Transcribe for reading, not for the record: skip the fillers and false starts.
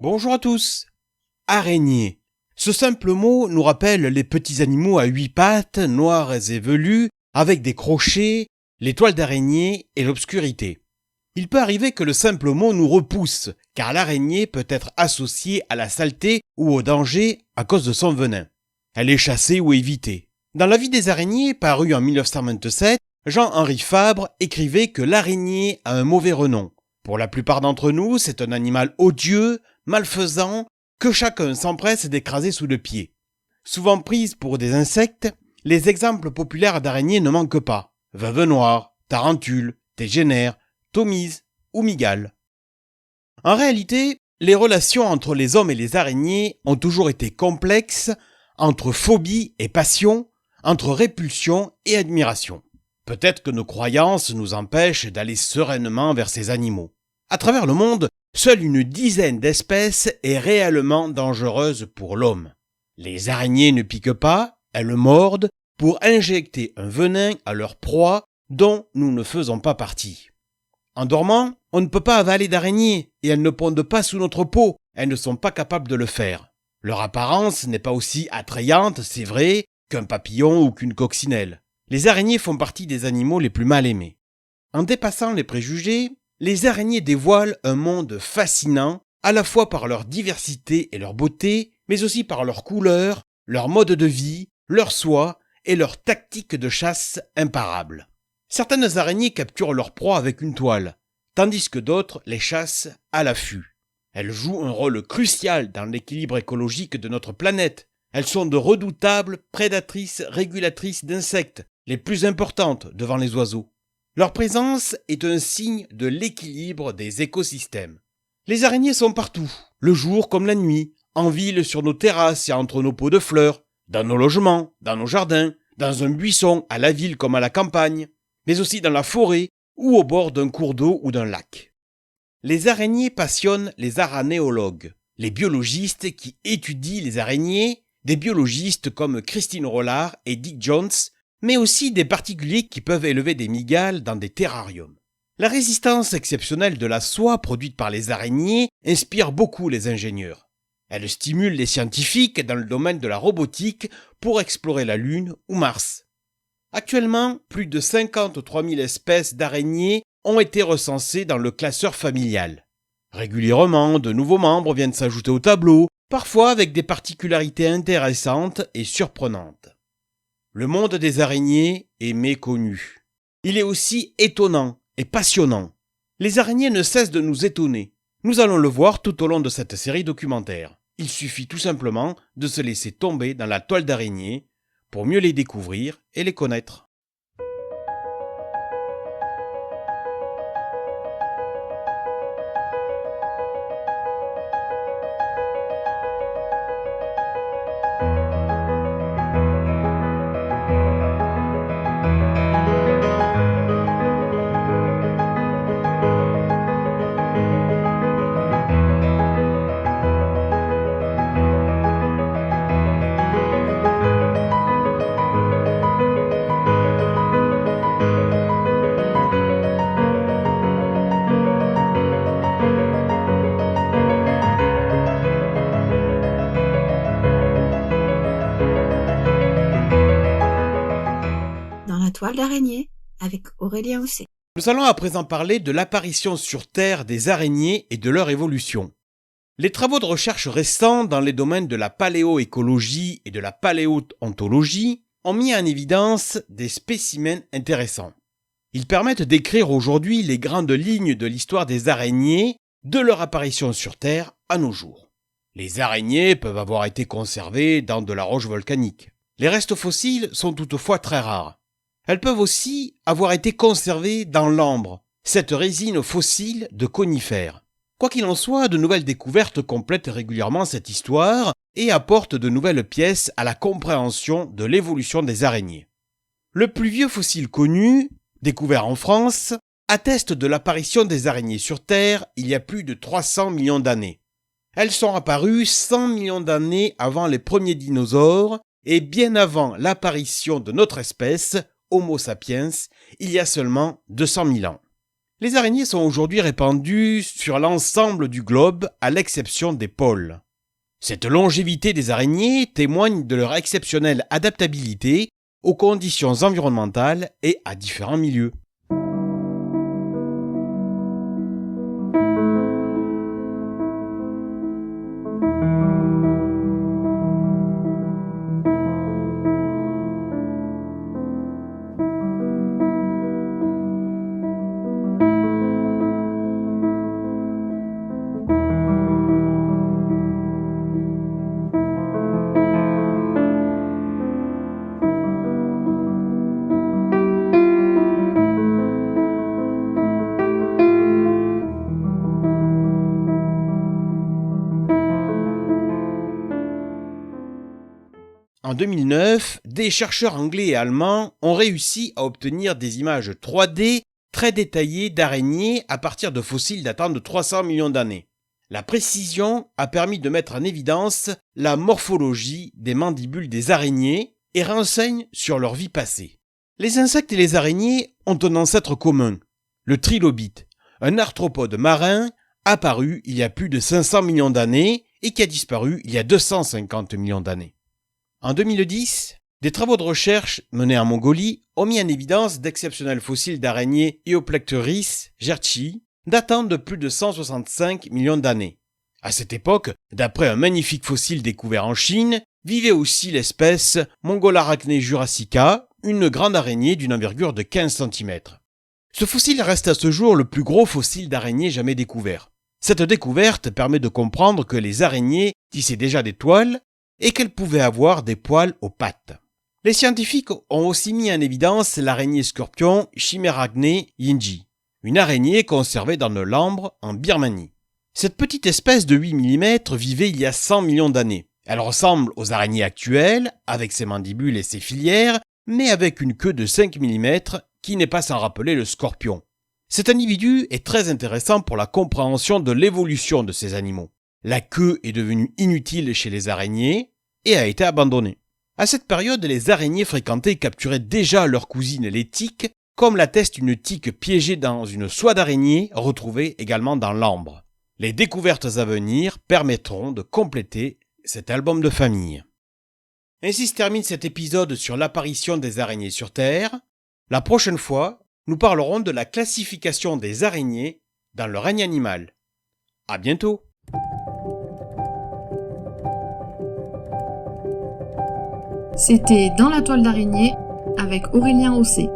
Bonjour à tous. Araignée. Ce simple mot nous rappelle les petits animaux à 8 pattes, noirs et velus, avec des crochets, les toiles d'araignée et l'obscurité. Il peut arriver que le simple mot nous repousse, car l'araignée peut être associée à la saleté ou au danger à cause de son venin. Elle est chassée ou évitée. Dans La vie des araignées, paru en 1927, Jean-Henri Fabre écrivait que l'araignée a un mauvais renom. Pour la plupart d'entre nous, c'est un animal odieux, malfaisant, que chacun s'empresse d'écraser sous le pied. Souvent prises pour des insectes, les exemples populaires d'araignées ne manquent pas. Veuve noire, tarentule, tégénère, tomise ou mygale. En réalité, les relations entre les hommes et les araignées ont toujours été complexes, entre phobie et passion, entre répulsion et admiration. Peut-être que nos croyances nous empêchent d'aller sereinement vers ces animaux. À travers le monde, seule une dizaine d'espèces est réellement dangereuse pour l'homme. Les araignées ne piquent pas, elles mordent pour injecter un venin à leur proie dont nous ne faisons pas partie. En dormant, on ne peut pas avaler d'araignées et elles ne pondent pas sous notre peau, elles ne sont pas capables de le faire. Leur apparence n'est pas aussi attrayante, c'est vrai, qu'un papillon ou qu'une coccinelle. Les araignées font partie des animaux les plus mal aimés. En dépassant les préjugés, les araignées dévoilent un monde fascinant, à la fois par leur diversité et leur beauté, mais aussi par leur couleur, leur mode de vie, leur soie et leur tactique de chasse imparable. Certaines araignées capturent leur proie avec une toile, tandis que d'autres les chassent à l'affût. Elles jouent un rôle crucial dans l'équilibre écologique de notre planète. Elles sont de redoutables prédatrices régulatrices d'insectes, les plus importantes devant les oiseaux. Leur présence est un signe de l'équilibre des écosystèmes. Les araignées sont partout, le jour comme la nuit, en ville, sur nos terrasses et entre nos pots de fleurs, dans nos logements, dans nos jardins, dans un buisson, à la ville comme à la campagne, mais aussi dans la forêt ou au bord d'un cours d'eau ou d'un lac. Les araignées passionnent les aranéologues, les biologistes qui étudient les araignées, des biologistes comme Christine Rollard et Dick Jones, mais aussi des particuliers qui peuvent élever des mygales dans des terrariums. La résistance exceptionnelle de la soie produite par les araignées inspire beaucoup les ingénieurs. Elle stimule les scientifiques dans le domaine de la robotique pour explorer la Lune ou Mars. Actuellement, plus de 53 000 espèces d'araignées ont été recensées dans le classeur familial. Régulièrement, de nouveaux membres viennent s'ajouter au tableau, parfois avec des particularités intéressantes et surprenantes. Le monde des araignées est méconnu. Il est aussi étonnant et passionnant. Les araignées ne cessent de nous étonner. Nous allons le voir tout au long de cette série documentaire. Il suffit tout simplement de se laisser tomber dans la toile d'araignée pour mieux les découvrir et les connaître. Toile d'araignée avec Aurélien Housset. Nous allons à présent parler de l'apparition sur Terre des araignées et de leur évolution. Les travaux de recherche récents dans les domaines de la paléoécologie et de la paléontologie ont mis en évidence des spécimens intéressants. Ils permettent d'écrire aujourd'hui les grandes lignes de l'histoire des araignées, de leur apparition sur Terre à nos jours. Les araignées peuvent avoir été conservées dans de la roche volcanique. Les restes fossiles sont toutefois très rares. Elles peuvent aussi avoir été conservées dans l'ambre, cette résine fossile de conifères. Quoi qu'il en soit, de nouvelles découvertes complètent régulièrement cette histoire et apportent de nouvelles pièces à la compréhension de l'évolution des araignées. Le plus vieux fossile connu, découvert en France, atteste de l'apparition des araignées sur Terre il y a plus de 300 millions d'années. Elles sont apparues 100 millions d'années avant les premiers dinosaures et bien avant l'apparition de notre espèce, Homo sapiens, il y a seulement 200 000 ans. Les araignées sont aujourd'hui répandues sur l'ensemble du globe à l'exception des pôles. Cette longévité des araignées témoigne de leur exceptionnelle adaptabilité aux conditions environnementales et à différents milieux. En 2009, des chercheurs anglais et allemands ont réussi à obtenir des images 3D très détaillées d'araignées à partir de fossiles datant de 300 millions d'années. La précision a permis de mettre en évidence la morphologie des mandibules des araignées et renseigne sur leur vie passée. Les insectes et les araignées ont un ancêtre commun, le trilobite, un arthropode marin apparu il y a plus de 500 millions d'années et qui a disparu il y a 250 millions d'années. En 2010, des travaux de recherche menés en Mongolie ont mis en évidence d'exceptionnels fossiles d'araignées Eoplectris gertchi datant de plus de 165 millions d'années. À cette époque, d'après un magnifique fossile découvert en Chine, vivait aussi l'espèce Mongolarachne jurassica, une grande araignée d'une envergure de 15 cm. Ce fossile reste à ce jour le plus gros fossile d'araignée jamais découvert. Cette découverte permet de comprendre que les araignées tissaient déjà des toiles et qu'elles pouvaient avoir des poils aux pattes. Les scientifiques ont aussi mis en évidence l'araignée scorpion Chimerarachne yinji, une araignée conservée dans le Lambre en Birmanie. Cette petite espèce de 8 mm vivait il y a 100 millions d'années. Elle ressemble aux araignées actuelles, avec ses mandibules et ses filières, mais avec une queue de 5 mm qui n'est pas sans rappeler le scorpion. Cet individu est très intéressant pour la compréhension de l'évolution de ces animaux. La queue est devenue inutile chez les araignées et a été abandonnée. À cette période, les araignées fréquentées capturaient déjà leurs cousines les tiques, comme l'atteste une tique piégée dans une soie d'araignée retrouvée également dans l'ambre. Les découvertes à venir permettront de compléter cet album de famille. Ainsi se termine cet épisode sur l'apparition des araignées sur Terre. La prochaine fois, nous parlerons de la classification des araignées dans le règne animal. À bientôt! C'était Dans la toile d'araignée avec Aurélien Haussé.